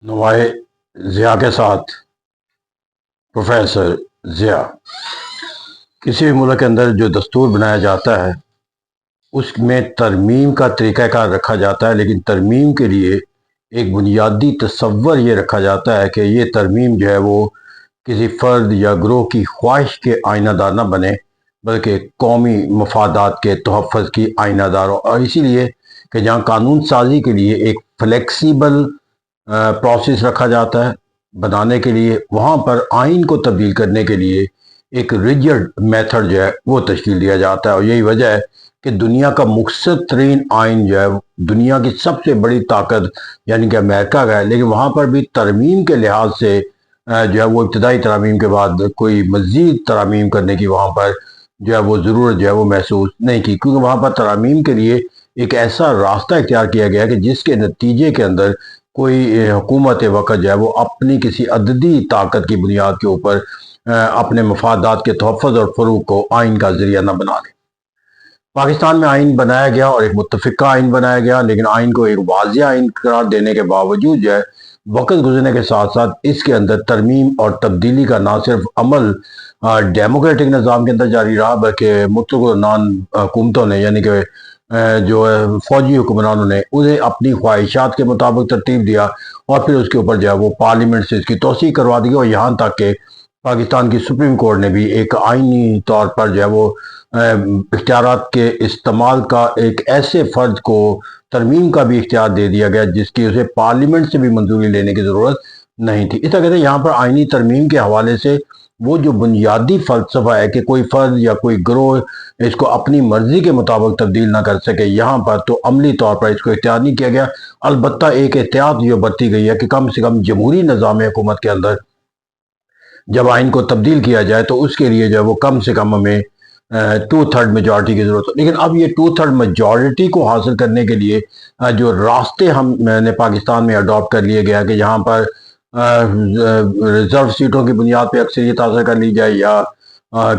नवाए ज़िया के साथ प्रोफेसर ज़िया। किसी भी मुल्क के अंदर जो दस्तूर बनाया जाता है उसमें तरमीम का तरीक़ाकार रखा जाता है, लेकिन तरमीम के लिए एक बुनियादी तसव्वुर ये रखा जाता है कि ये तरमीम जो है वो किसी फ़र्द या ग्रोह की ख्वाहिश के आइनादार न बने, बल्कि कौमी मफादात के तहफ़्फ़ुज़ की आइनादार हो। और इसीलिए कि जहाँ कानून साज़ी के लिए एक फ्लेक्सिबल प्रोसेस रखा जाता है बनाने के लिए, वहाँ पर आइन को तब्दील करने के लिए एक रिजिड मेथड जो है वो तश्कील दिया जाता है। और यही वजह है कि दुनिया का मुक़स्सद तरीन आइन जो है दुनिया की सबसे बड़ी ताकत यानी कि अमेरिका का है, लेकिन वहाँ पर भी तरमीम के लिहाज से जो है वो इब्तदाई तरामीम के बाद कोई मज़ीद तरामीम करने की वहाँ पर जो है वो ज़रूरत जो है वो महसूस नहीं की, क्योंकि वहाँ पर तरामीम के लिए एक ऐसा रास्ता इख्तियार किया गया कि जिसके नतीजे के अंदर कोई हुकूमत वक़्त जो है वो अपनी किसी अददी ताकत की बुनियाद के ऊपर अपने मफादात के तहफ़्फ़ुज़ और फ़रोग़ को आइन का ज़रिया न बना ले। पाकिस्तान में आइन बनाया गया और एक मुत्तफ़िक़ा आइन बनाया गया, लेकिन आइन को एक वाज़ेह आइन करार देने के बावजूद जो है वक़्त गुज़रने के साथ साथ इसके अंदर तरमीम और तब्दीली का ना सिर्फ अमल डेमोक्रेटिक निज़ाम के अंदर जारी रहा, बल्कि मुतक़नान हुकूमतों ने यानी कि जो फ़ौजी हुक्मरानों ने उन्हें अपनी ख्वाहिशात के मुताबिक तरतीब दिया और फिर उसके ऊपर जो है वो पार्लियामेंट से इसकी तोसी करवा दी। और यहाँ तक कि पाकिस्तान की सुप्रीम कोर्ट ने भी एक आइनी तौर पर जो है वो इख्तियारात के इस्तेमाल का एक ऐसे फ़र्द को तरमीम का भी इख्तियार दे दिया गया जिसकी उसे पार्लियामेंट से भी मंजूरी लेने की ज़रूरत नहीं थी। इस तरह कहते हैं यहाँ पर आइनी तरमीम के हवाले से वो जो बुनियादी फ़लसफ़ा है कि कोई फ़र्द या कोई ग्रोह इसको अपनी मर्ज़ी के मुताबिक तब्दील ना कर सके, यहाँ पर तो अमली तौर पर इसको इख्तियार नहीं किया गया। अलबत्ता एक एहतियात जो बरती गई है कि कम से कम जमहूरी निज़ाम हुकूमत के अंदर जब आइन को तब्दील किया जाए तो उसके लिए जो है वो कम से कम हमें 2/3 मेजॉरिटी की ज़रूरत हो। लेकिन अब ये 2/3 मेजॉरिटी को हासिल करने के लिए जो रास्ते हमने पाकिस्तान में अडॉप्ट कर लिए गया कि यहाँ पर रिज़र्व सीटों की बुनियाद पर अक्सरियत हासिल कर ली जाए या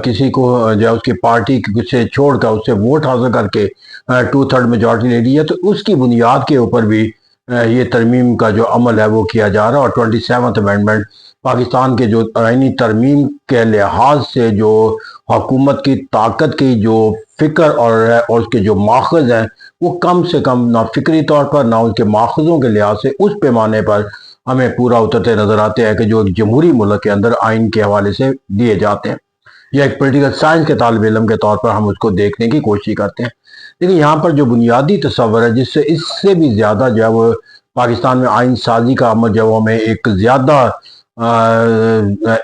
किसी को जो है उसकी पार्टी से छोड़कर उससे वोट हासिल करके 2/3 मेजॉरिटी ले ली है, तो उसकी बुनियाद के ऊपर भी ये तरमीम का जो अमल है वो किया जा रहा है। और 27th अमेंडमेंट पाकिस्तान के जो आइनी तरमीम के लिहाज से जो हुकूमत की ताकत की जो फ़िक्र और उसके जो माखज़ हैं वो कम से कम ना फ़िक्री तौर पर ना उसके माखज़ों के लिहाज से उस पैमाने पर हमें पूरा उतरते नज़र आते हैं कि जो एक जमहूरी मुल्क के अंदर आइन के हवाले से दिए जाते हैं, या एक पॉलिटिकल साइंस के तालिब इल्म के तौर पर हम उसको देखने की कोशिश करते हैं। लेकिन यहाँ पर जो बुनियादी तस्वर है जिससे इससे भी ज़्यादा जो है वो पाकिस्तान में आइन साजी का अमल जो है वो हमें एक ज़्यादा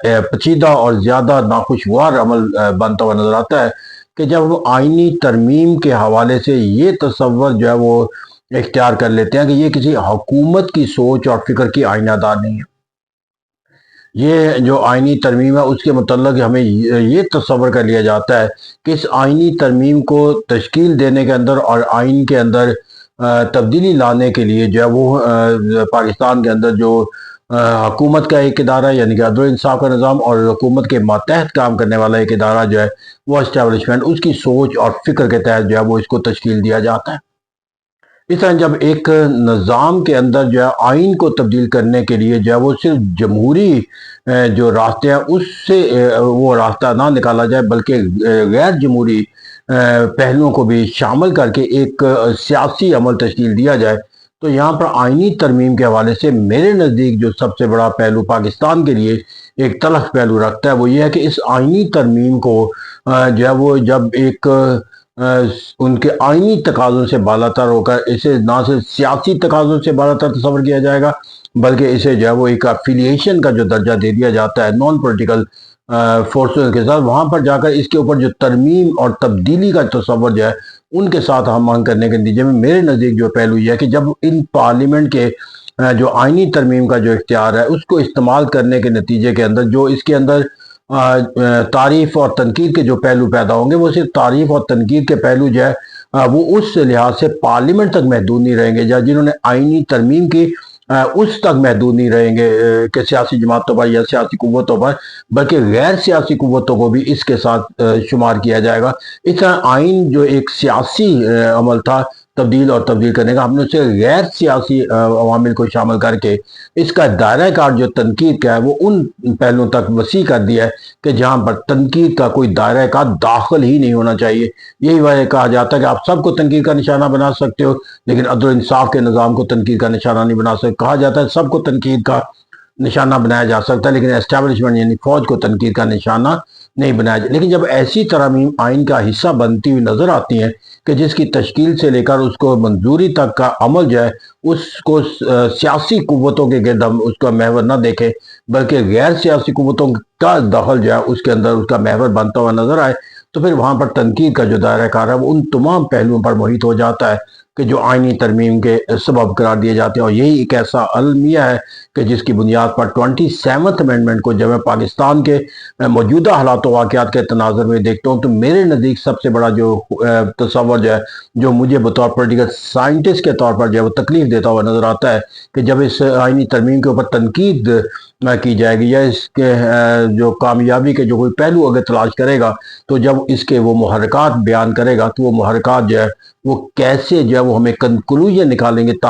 पेचीदा और ज़्यादा नाखुशगवार अमल बनता हुआ नज़र आता है कि जब हम आइनी तरमीम के हवाले से ये तस्वर जो है वो इख्तियार कर लेते हैं कि ये किसी हुकूमत की सोच और फ़िक्र की आइनादार नहीं है। ये जो आइनी तरमीम है उसके मतलब हमें ये तस्वर कर लिया जाता है कि इस आइनी तरमीम को तश्कील देने के अंदर और आइन के अंदर तब्दीली लाने के लिए जो है वो पाकिस्तान के अंदर जो हुकूमत का एक इदारा यानी कि अदल इंसाफ का निज़ाम और हुकूमत के मातहत काम करने वाला एक इदारा जो है वो इस्टेब्लिशमेंट उसकी सोच और फ़िक्र के तहत जो है वो इसको तश्कील दिया जाता है। इस तरह जब एक निज़ाम के अंदर जो है आइन को तब्दील करने के लिए जो है वो सिर्फ जमहूरी जो रास्ते हैं उससे वो रास्ता ना निकाला जाए, बल्कि गैर जमहूरी पहलुओं को भी शामिल करके एक सियासी अमल तश्कील दिया जाए, तो यहाँ पर आइनी तरमीम के हवाले से मेरे नज़दीक जो सबसे बड़ा पहलू पाकिस्तान के लिए एक तलख पहलू रखता है वो ये है कि इस आइनी तरमीम को जो है वो जब एक उनके आइनी तकाज़ों से बालातर होकर इसे ना सिर्फ सियासी तकाज़ों से बालातर तस्वर किया जाएगा, बल्कि इसे जो है वो एक अफिलिएशन का जो दर्जा दे दिया जाता है नॉन पॉलिटिकल फोर्सेस के साथ, वहाँ पर जाकर इसके ऊपर जो तरमीम और तब्दीली का तस्वर जो है उनके साथ हम मांग करने के नतीजे में मेरे नज़दीक जो पहलू यह है कि जब इन पार्लियामेंट के जो आइनी तरमीम का जो इख्तियार है उसको इस्तेमाल करने के नतीजे के अंदर जो इसके अंदर तारीफ़ और तनकीद के जो पहलू पैदा होंगे वो सिर्फ तारीफ़ और तनकीद के पहलू जो है वो उस लिहाज से पार्लियामेंट तक महदूद नहीं रहेंगे, या जिन्होंने आइनी तरमीम की उस तक महदूद नहीं रहेंगे कि सियासी जमातों पर या सियासी कुव्वतों पर, बल्कि गैर सियासी कुव्वतों को भी इसके साथ शुमार किया जाएगा। इस तरह आइन जो एक सियासी अमल था تبدیل کرنے کا، ہم نے اسے غیر سیاسی عوامل کو شامل کر کے اس کا دائرہ کار جو تنقید کا ہے وہ ان پہلوؤں تک وسیع کر دیا ہے کہ جہاں پر تنقید کا کوئی دائرہ کار داخل ہی نہیں ہونا چاہیے۔ یہی وجہ کہا جاتا ہے کہ آپ سب کو تنقید کا نشانہ بنا سکتے ہو لیکن عدل و انصاف کے نظام کو تنقید کا نشانہ نہیں بنا سکتے۔ کہا جاتا ہے سب کو تنقید کا نشانہ بنایا جا سکتا ہے لیکن اسٹیبلشمنٹ یعنی فوج کو تنقید کا نشانہ نہیں بنایا جائے۔ لیکن جب ایسی ترامیم آئین کا حصہ بنتی ہوئی نظر آتی ہیں کہ جس کی تشکیل سے لے کر اس کو منظوری تک کا عمل جو ہے اس کو سیاسی قوتوں کے گرد ہم اس کا محور نہ دیکھیں بلکہ غیر سیاسی قوتوں کا دخل جو ہے اس کے اندر اس کا محور بنتا ہوا نظر آئے، تو پھر وہاں پر تنقید کا جو دائرہ کار ہے وہ ان تمام پہلوؤں پر محیط ہو جاتا ہے کہ جو آئینی ترمیم کے سبب قرار دیے جاتے ہیں۔ اور یہی ایک ایسا المیہ ہے کہ جس کی بنیاد پر 27th امینڈمنٹ کو جب میں پاکستان کے موجودہ حالات و واقعات کے تناظر میں دیکھتا ہوں تو میرے نزدیک سب سے بڑا جو تصور جو ہے جو مجھے بطور پولیٹیکل سائنٹسٹ کے طور پر جو ہے وہ تکلیف دیتا ہوا نظر آتا ہے کہ جب اس آئینی ترمیم کے اوپر تنقید کی جائے گی یا اس کے جو کامیابی کے جو کوئی پہلو اگر تلاش کرے گا تو جب اس کے وہ محرکات بیان کرے گا تو وہ محرکات جو ہے وہ کیسے جو ہے وہ ہمیں کنکلوژن نکالیں گے